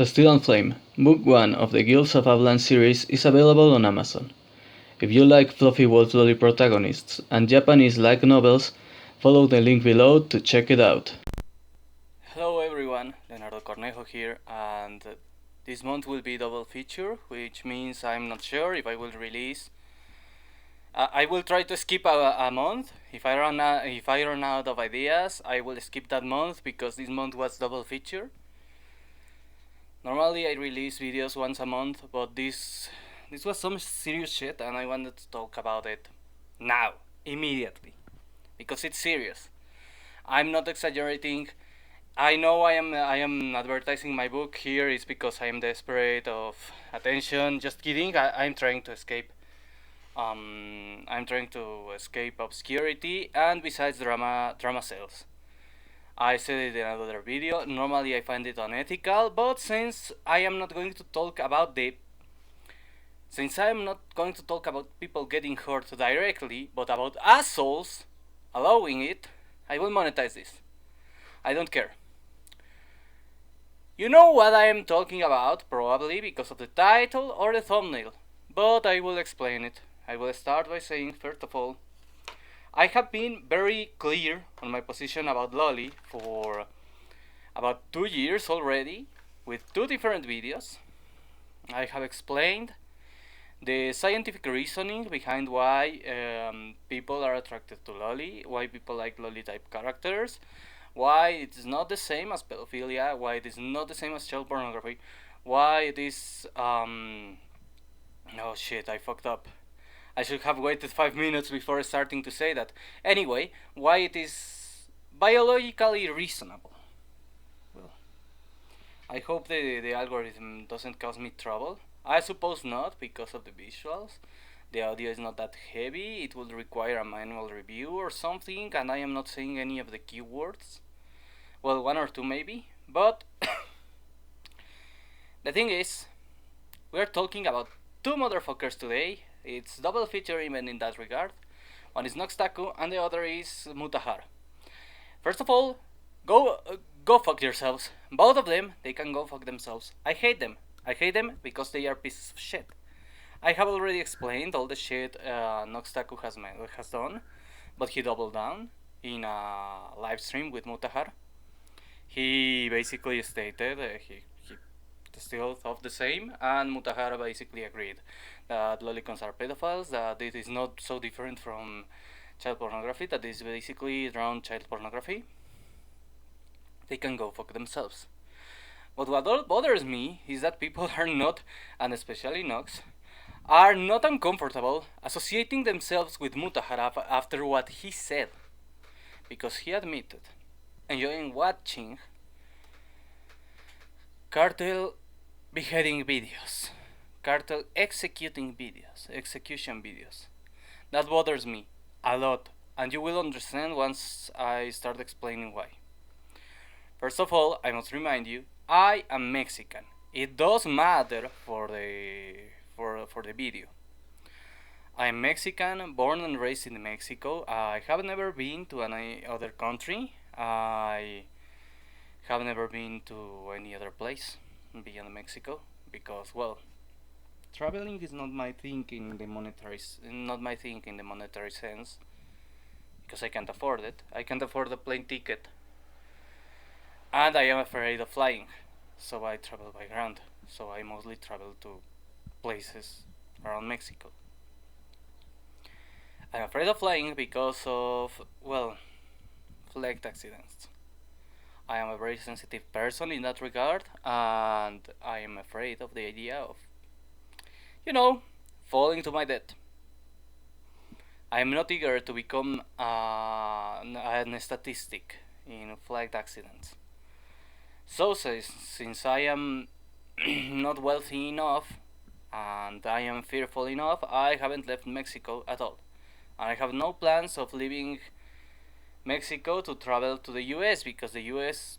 Steel and Flame, Book 1 of the Guilds of Avlaan series is available on Amazon. If you like fluffy wolf lolly protagonists and Japanese light novels, follow the link below to check it out. Hello everyone, Leonardo Cornejo here, and this month will be double feature, which means I'm not sure if I will release. I will try to skip a month. If I run out of ideas, I will skip that month because this month was double feature. Normally I release videos once a month, but this was some serious shit, and I wanted to talk about it now, immediately, because it's serious. I'm not exaggerating. I know I am advertising my book here is because I am desperate of attention. Just kidding. I'm trying to escape. I'm trying to escape obscurity, and besides, drama sells. I said it in another video. Normally I find it unethical, but since I am not going to talk about people getting hurt directly, but about assholes allowing it, I will monetize this. I don't care. You know what I am talking about, probably because of the title or the thumbnail, but I will explain it. I will start by saying, first of all, I have been very clear on my position about Lolly for about 2 years already, with 2 different videos. I have explained the scientific reasoning behind why people are attracted to Lolly, why people like Lolly type characters, why it is not the same as pedophilia, why it is not the same as child pornography, why it is oh shit, I fucked up. I should have waited 5 minutes before starting to say that. Anyway, why it is biologically reasonable. Well, I hope the algorithm doesn't cause me trouble. I suppose not, because of the visuals. The audio is not that heavy, it would require a manual review or something, and I am not saying any of the keywords. Well, one or two maybe, but the thing is, we're talking about two motherfuckers today. It's double feature even in that regard. One is Noxtaku and the other is Mutahara. First of all, go fuck yourselves. Both of them, they can go fuck themselves. I hate them. I hate them because they are pieces of shit. I have already explained all the shit Noxtaku has done, but he doubled down in a live stream with Mutahar. He basically stated he still thought the same, and Mutahara basically agreed that lolicons are pedophiles, that it is not so different from child pornography, that is basically around child pornography. They can go fuck themselves. But what bothers me is that people are not, and especially Nox, are not uncomfortable associating themselves with Mutahara after what he said, because he admitted enjoying watching cartel beheading videos, cartel execution videos. That bothers me a lot, and you will understand once I start explaining why. First of all, I must remind you, I am Mexican. It does matter for the video. I am Mexican, born and raised in Mexico. I have never been to any other country. I have never been to any other place beyond Mexico because, well, traveling is not my thing in the monetary sense because I can't afford it. I can't afford a plane ticket, and I am afraid of flying, so I travel by ground. So I mostly travel to places around Mexico. I'm afraid of flying because of, well, flight accidents. I am a very sensitive person in that regard, and I am afraid of the idea of, you know, falling to my death. I am not eager to become an statistic in flight accidents. So, since I am not wealthy enough and I am fearful enough, I haven't left Mexico at all. And I have no plans of leaving Mexico to travel to the US because the US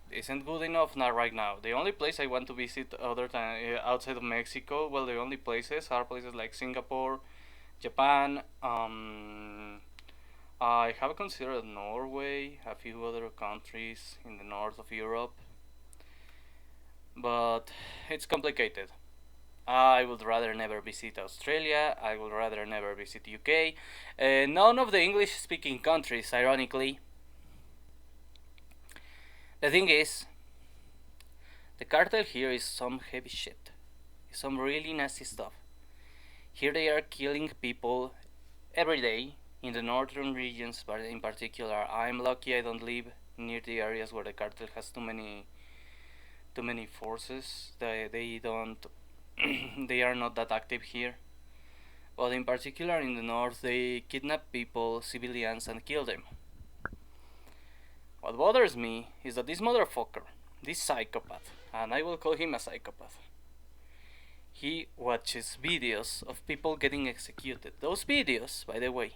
isn't good enough now right now. The only place I want to visit other than outside of Mexico, well, the only places are places like Singapore, Japan. I have considered Norway, a few other countries in the north of Europe. but it's complicated. I would rather never visit Australia. I would rather never visit UK. None of the English-speaking countries, ironically. The thing is, the cartel here is some heavy shit. Some really nasty stuff. Here they are killing people every day in the northern regions, but in particular, I'm lucky I don't live near the areas where the cartel has too many forces. They don't they are not that active here. But in particular in the north, they kidnap people, civilians, and kill them. What bothers me is that this motherfucker, this psychopath, and I will call him a psychopath, he watches videos of people getting executed. Those videos, by the way,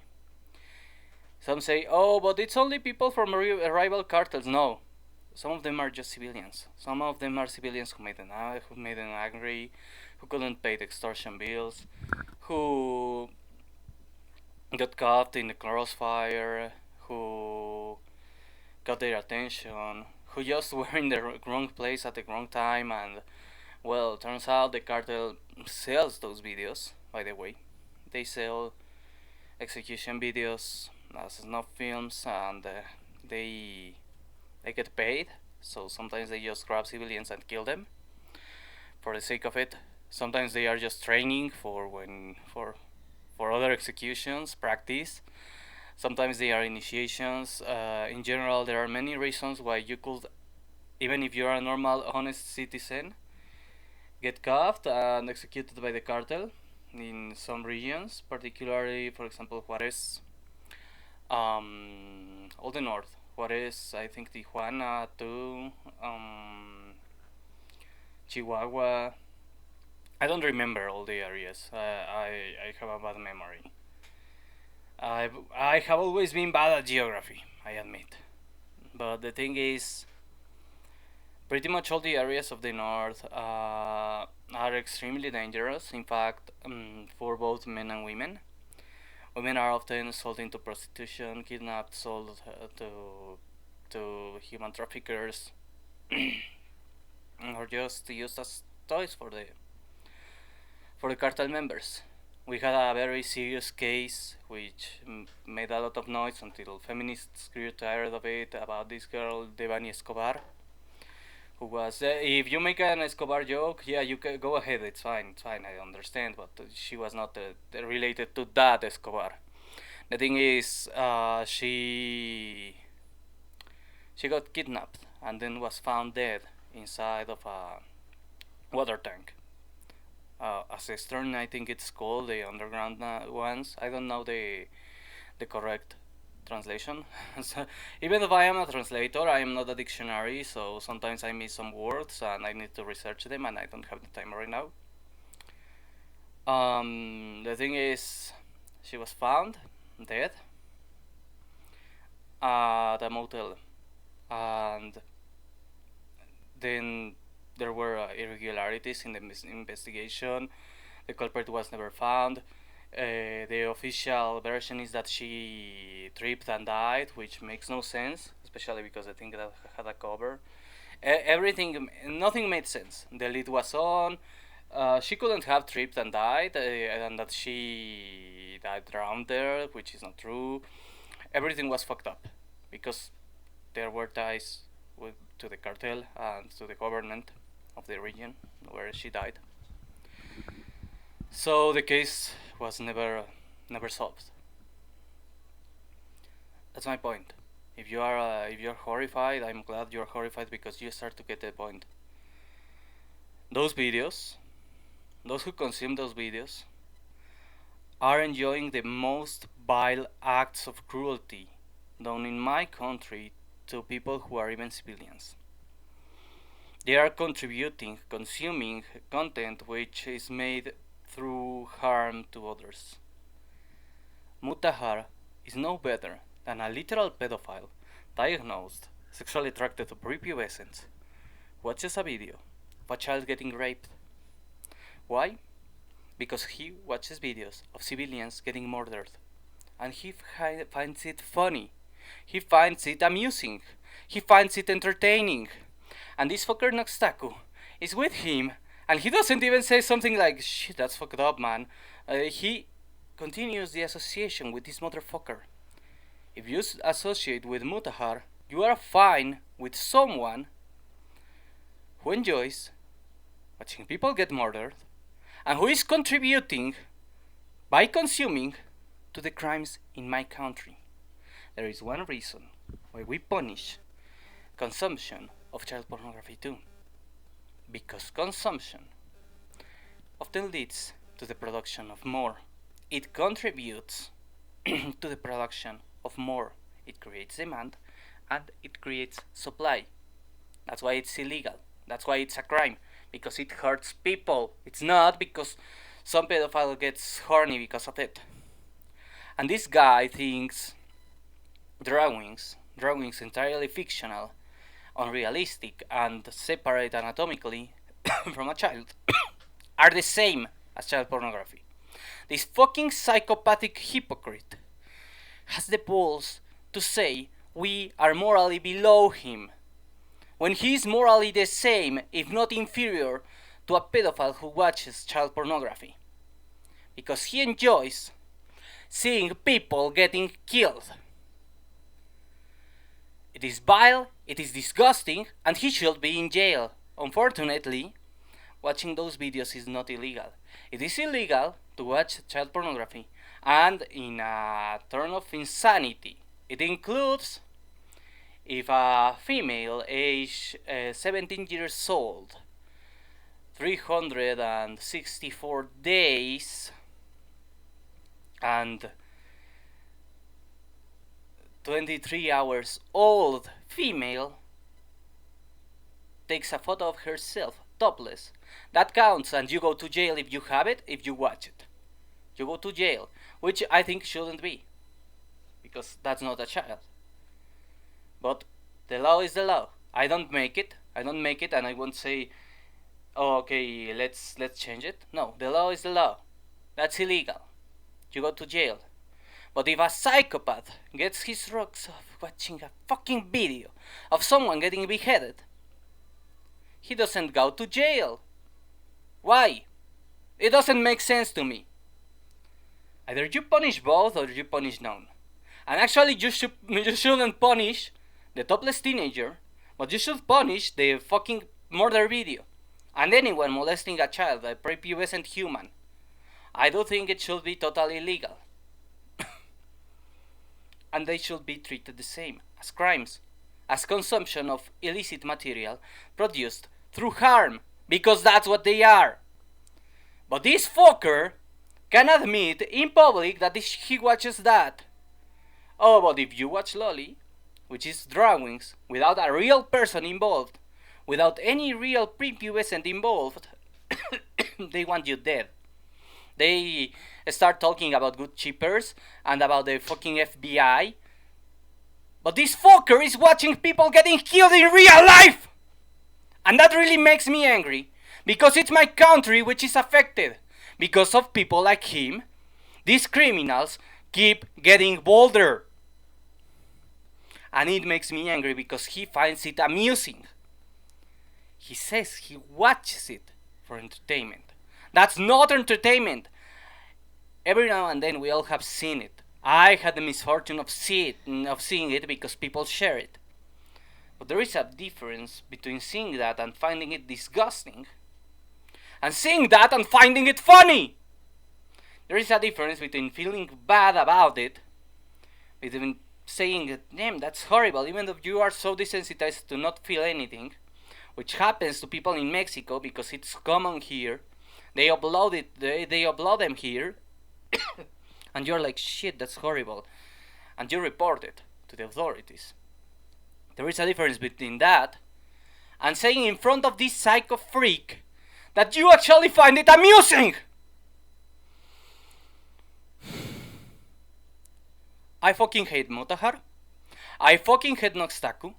some say, oh, but it's only people from rival cartels. No, some of them are just civilians. Some of them are civilians who made them angry, who couldn't pay the extortion bills, who got caught in the crossfire, who got their attention, who just were in the wrong place at the wrong time, and well, turns out the cartel sells those videos. By the way, they sell execution videos as snuff films, and they get paid. So sometimes they just grab civilians and kill them for the sake of it. Sometimes they are just training for other executions, practice. Sometimes they are initiations. In general, there are many reasons why you could, even if you are a normal, honest citizen, get caught and executed by the cartel in some regions, particularly, for example, Juarez, all the north. Juarez, I think Tijuana too, Chihuahua. I don't remember all the areas. I have a bad memory. I have always been bad at geography, I admit. But the thing is, pretty much all the areas of the north are extremely dangerous. In fact, for both men and women. Women are often sold into prostitution, kidnapped, sold to human traffickers, or just used as toys for the cartel members. We had a very serious case which made a lot of noise until feminists grew tired of it, about this girl Devani Escobar, who was if you make an Escobar joke, yeah, you can go ahead, it's fine, I understand, but she was not related to that Escobar. The thing is, she got kidnapped and then was found dead inside of a water tank. A cistern, I think it's called, the underground ones. I don't know the correct translation. So, even if I am a translator, I am not a dictionary, so sometimes I miss some words and I need to research them, and I don't have the time right now. The thing is, she was found dead at a motel, and then there were irregularities in the investigation. The culprit was never found. The official version is that she tripped and died, which makes no sense, especially because I think that had a cover. Nothing made sense. The lid was on. She couldn't have tripped and died, and that she died drowned there, which is not true. Everything was fucked up because there were ties to the cartel and to the government of the region where she died. So the case was never solved. That's my point. If you're horrified, I'm glad you're horrified because you start to get the point. Those videos, those who consume those videos, are enjoying the most vile acts of cruelty done in my country to people who are even civilians. They are consuming content which is made through harm to others. Mutahar is no better than a literal pedophile, diagnosed, sexually attracted to prepubescents, watches a video of a child getting raped. Why? Because he watches videos of civilians getting murdered, and he finds it funny. He finds it amusing. He finds it entertaining. And this fucker Noxtaku is with him, and he doesn't even say something like, shit, that's fucked up, man. He continues the association with this motherfucker. If you associate with Mutahar, you are fine with someone who enjoys watching people get murdered and who is contributing by consuming to the crimes in my country. There is one reason why we punish consumption of child pornography too. Because consumption often leads to the production of more. It contributes to the production of more. It creates demand and it creates supply. That's why it's illegal. That's why it's a crime. Because it hurts people. It's not because some pedophile gets horny because of it. And this guy thinks drawings entirely fictional, unrealistic, and separate anatomically from a child are the same as child pornography. This fucking psychopathic hypocrite has the balls to say we are morally below him, when he is morally the same, if not inferior, to a pedophile who watches child pornography. Because he enjoys seeing people getting killed. It is vile, it is disgusting, and he should be in jail. Unfortunately, watching those videos is not illegal. It is illegal to watch child pornography, and in a term of insanity, it includes if a female age 17 years old, 364 days, and 23 hours old female takes a photo of herself topless, that counts, and you go to jail if you have it, if you watch it. You go to jail, which I think shouldn't be, because that's not a child. But the law is the law. I don't make it, and I won't say, oh, okay, let's change it. No, the law is the law. That's illegal. You go to jail. But if a psychopath gets his rocks off watching a fucking video of someone getting beheaded, he doesn't go to jail. Why? It doesn't make sense to me. Either you punish both or you punish none. And actually you shouldn't punish the topless teenager, but you should punish the fucking murder video. And anyone molesting a child, a prepubescent human. I do think it should be totally illegal. And they should be treated the same as crimes, as consumption of illicit material produced through harm, because that's what they are. But this fucker can admit in public that he watches that. Oh, but if you watch Lolly, which is drawings without a real person involved, without any real prepubescent involved, they want you dead. They start talking about good chippers and about the fucking FBI. But this fucker is watching people getting killed in real life! And that really makes me angry, because it's my country which is affected. Because of people like him, these criminals keep getting bolder. And it makes me angry because he finds it amusing. He says he watches it for entertainment. That's not entertainment. Every now and then we all have seen it. I had the misfortune of seeing it because people share it. But there is a difference between seeing that and finding it disgusting, and seeing that and finding it funny. There is a difference between feeling bad about it, between saying, damn, that's horrible, even though you are so desensitized to not feel anything, which happens to people in Mexico because it's common here. They upload it, they upload them here, and you're like, shit, that's horrible, and you report it to the authorities. There is a difference between that and saying in front of this psycho freak that you actually find it amusing. I fucking hate Mutahar, I fucking hate Noxtaku,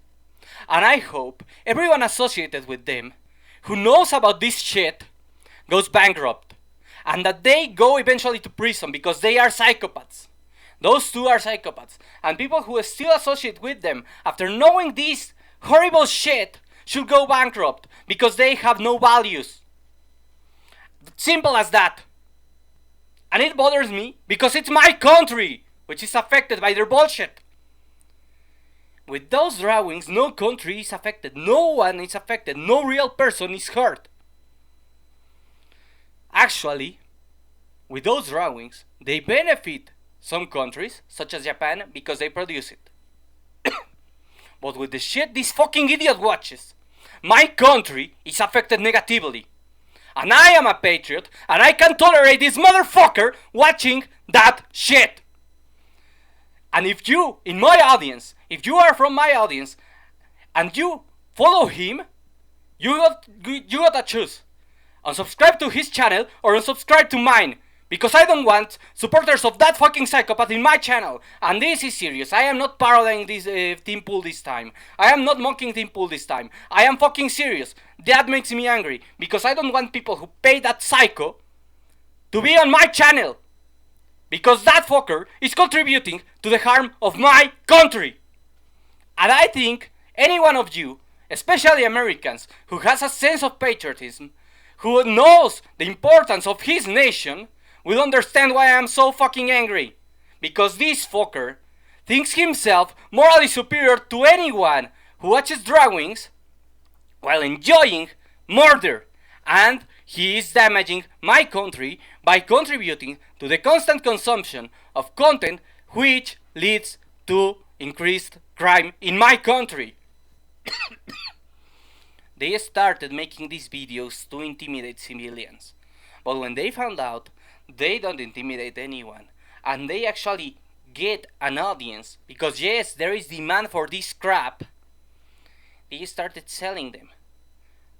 and I hope everyone associated with them who knows about this shit goes bankrupt, and that they go eventually to prison because they are psychopaths. Those two are psychopaths, and people who still associate with them after knowing this horrible shit should go bankrupt because they have no values. Simple as that. And it bothers me because it's my country which is affected by their bullshit. With those drawings, no country is affected, no one is affected, no real person is hurt. Actually, with those drawings, they benefit some countries, such as Japan, because they produce it. But with the shit this fucking idiot watches, my country is affected negatively. And I am a patriot, and I can't tolerate this motherfucker watching that shit. And if you, in my audience, if you are from my audience, and you follow him, you gotta choose. Unsubscribe to his channel or unsubscribe to mine. Because I don't want supporters of that fucking psychopath in my channel. And this is serious. I am not parodying this Team Pool this time. I am not mocking Team Pool this time. I am fucking serious. That makes me angry. Because I don't want people who pay that psycho to be on my channel. Because that fucker is contributing to the harm of my country. And I think any one of you, especially Americans, who has a sense of patriotism, who knows the importance of his nation, will understand why I am so fucking angry. Because this fucker thinks himself morally superior to anyone who watches drawings while enjoying murder. And he is damaging my country by contributing to the constant consumption of content which leads to increased crime in my country. They started making these videos to intimidate civilians. But when they found out they don't intimidate anyone, and they actually get an audience, because yes, there is demand for this crap, they started selling them.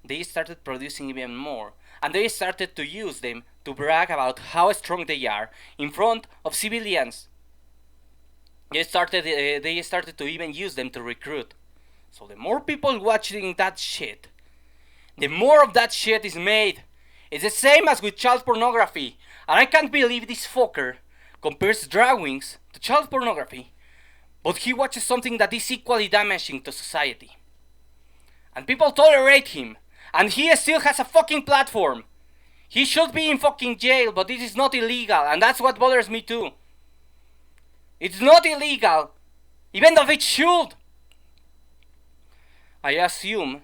They started producing even more, and they started to use them to brag about how strong they are in front of civilians. They started to even use them to recruit. So the more people watching that shit, the more of that shit is made. It's the same as with child pornography. And I can't believe this fucker compares drawings to child pornography, but he watches something that is equally damaging to society. And people tolerate him, and he still has a fucking platform. He should be in fucking jail, but this is not illegal, and that's what bothers me too. It's not illegal, even though it should. I assume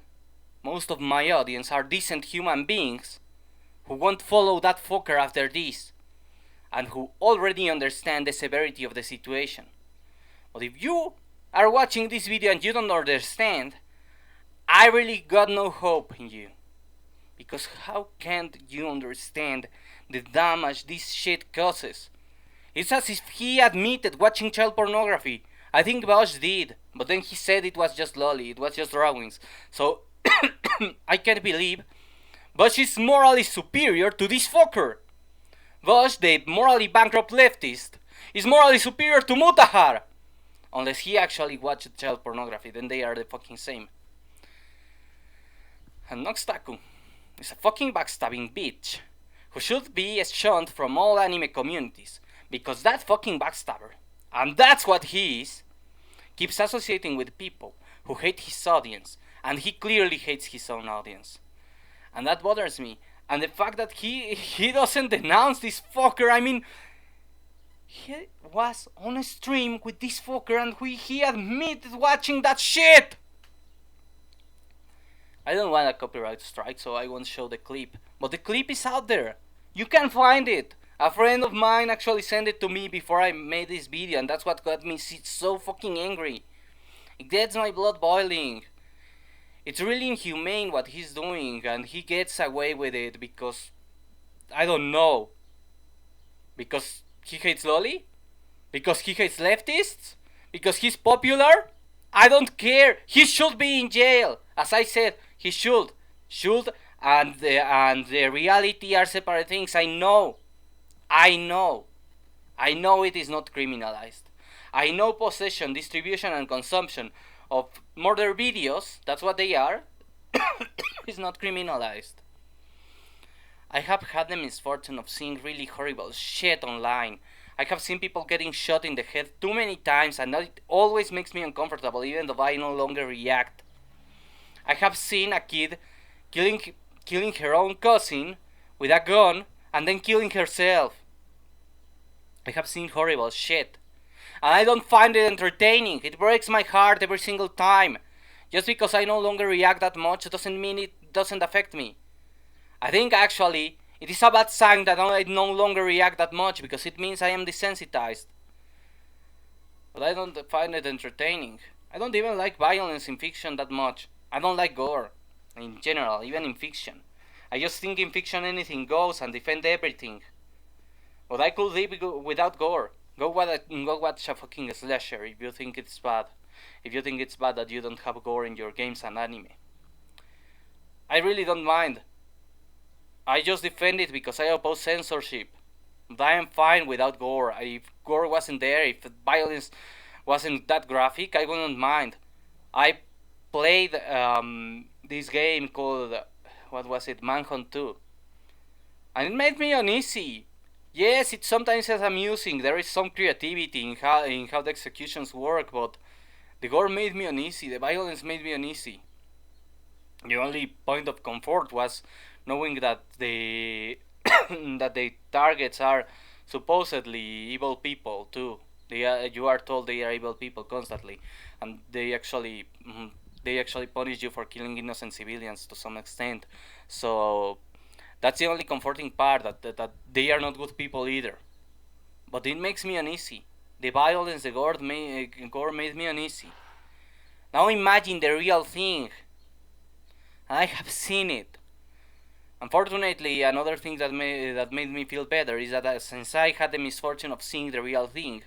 most of my audience are decent human beings who won't follow that fucker after this, and who already understand the severity of the situation. But if you are watching this video and you don't understand, I really got no hope in you. Because how can't you understand the damage this shit causes? It's as if he admitted watching child pornography. I think Bosch did, but then he said it was just lolly, it was just drawings. So, I can't believe Bosch is morally superior to this fucker. Bosch, the morally bankrupt leftist, is morally superior to Mutahar. Unless he actually watched child pornography, then they are the fucking same. And Noxtaku is a fucking backstabbing bitch who should be shunned from all anime communities, because that fucking backstabber, and that's what he is, keeps associating with people who hate his audience, and he clearly hates his own audience. And that bothers me. And the fact that he doesn't denounce this fucker, I mean, he was on a stream with this fucker and he admitted watching that shit! I don't want a copyright strike, so I won't show the clip. But the clip is out there. You can find it. A friend of mine actually sent it to me before I made this video, and that's what got me so fucking angry. It gets my blood boiling. It's really inhumane what he's doing, and he gets away with it because, I don't know, because he hates lolly? Because he hates leftists? Because he's popular? I don't care. He should be in jail. As I said, he should, and the reality are separate things. I know it is not criminalized. I know possession, distribution, and consumption of murder videos, that's what they are, is not criminalized. I have had the misfortune of seeing really horrible shit online. I have seen people getting shot in the head too many times, and it always makes me uncomfortable, even though I no longer react. I have seen a kid killing killing her own cousin with a gun and then killing herself. I have seen horrible shit. And I don't find it entertaining. It breaks my heart every single time. Just because I no longer react that much doesn't mean it doesn't affect me. I think actually it is a bad sign that I no longer react that much because it means I am desensitized. But I don't find it entertaining. I don't even like violence in fiction that much. I don't like gore in general, even in fiction. I just think in fiction anything goes and defend everything. But I could live without gore. Go watch a fucking slasher if you think it's bad. If you think it's bad that you don't have gore in your games and anime. I really don't mind. I just defend it because I oppose censorship. But I am fine without gore. If gore wasn't there, if violence wasn't that graphic, I wouldn't mind. I played this game called, what was it, Manhunt 2. And it made me uneasy. Yes, it sometimes is amusing. There is some creativity in how the executions work, but the gore made me uneasy. The violence made me uneasy. The only point of comfort was knowing that the that the targets are supposedly evil people too. You are told they are evil people constantly, and they actually punish you for killing innocent civilians to some extent. So that's the only comforting part, that they are not good people either. But it makes me uneasy. The violence, the gore made me uneasy. Now imagine the real thing. I have seen it. Unfortunately, another thing that made me feel better is that since I had the misfortune of seeing the real thing,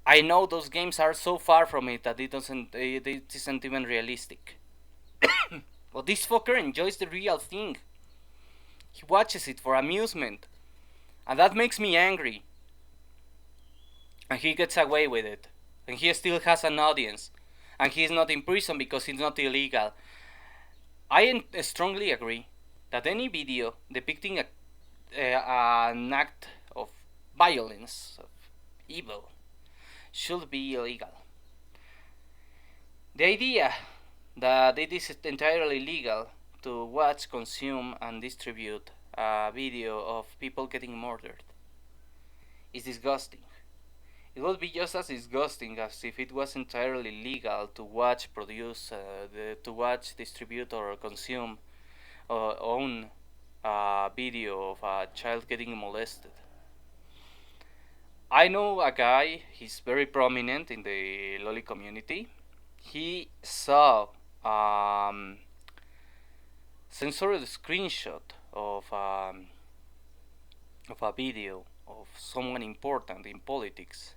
I know those games are so far from it that it isn't even realistic. But this fucker enjoys the real thing. He watches it for amusement, and that makes me angry. And he gets away with it, and he still has an audience, and he is not in prison because it's not illegal. I strongly agree that any video depicting an act of violence, of evil, should be illegal. The idea that it is entirely legal to watch, consume, and distribute a video of people getting murdered is disgusting. It would be just as disgusting as if it was entirely legal to watch, produce, to watch, distribute, or consume, or own a video of a child getting molested. I know a guy, he's very prominent in the loli community. He saw censored screenshot of a video of someone important in politics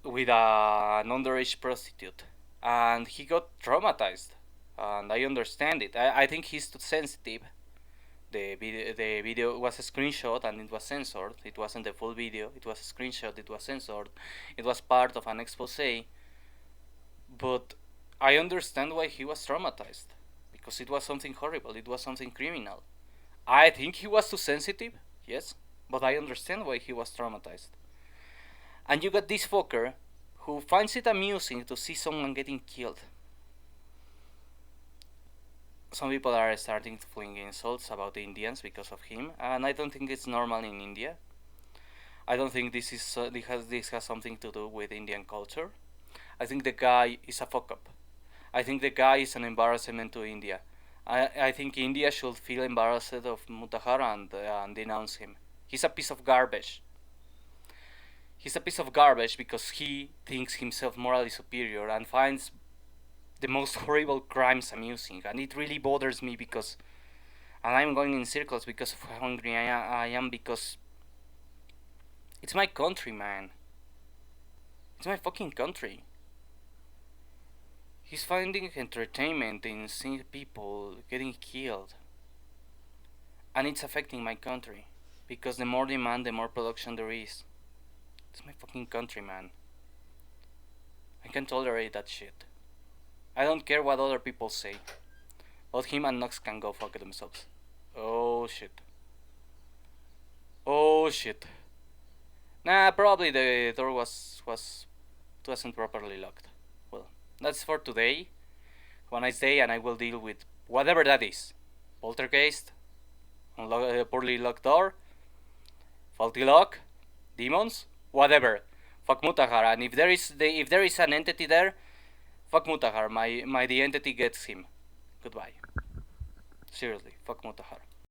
with an underage prostitute, and he got traumatized. And I understand it. I think he's too sensitive. The video was a screenshot and it was censored. It wasn't the full video. It was a screenshot. It was censored. It was part of an expose. But I understand why he was traumatized, because it was something horrible. It was something criminal. I think he was too sensitive, yes, but I understand why he was traumatized. And you got this fucker who finds it amusing to see someone getting killed. Some people are starting to fling insults about the Indians because of him, and I don't think it's normal in India. I don't think this has something to do with Indian culture. I think the guy is a fuck up. I think the guy is an embarrassment to India. I think India should feel embarrassed of Mutahara and denounce him. He's a piece of garbage. He's a piece of garbage because he thinks himself morally superior and finds the most horrible crimes amusing, and it really bothers me because, and I'm going in circles because of how angry I am, because it's my country, man. It's my fucking country. He's finding entertainment in seeing people getting killed, and it's affecting my country because the more demand, the more production there is. It's my fucking country, man. I can't tolerate that shit. I don't care what other people say. Both him and Nox can go fuck themselves. Oh shit. Oh shit. Nah, probably the door wasn't properly locked. Well, that's for today. one nice day, and I will deal with whatever that is. Poltergeist, poorly locked door, faulty lock, demons, whatever. Fuck Mutahar, and if there is an entity there, fuck Mutahar. The entity gets him. Goodbye. Seriously, fuck Mutahar.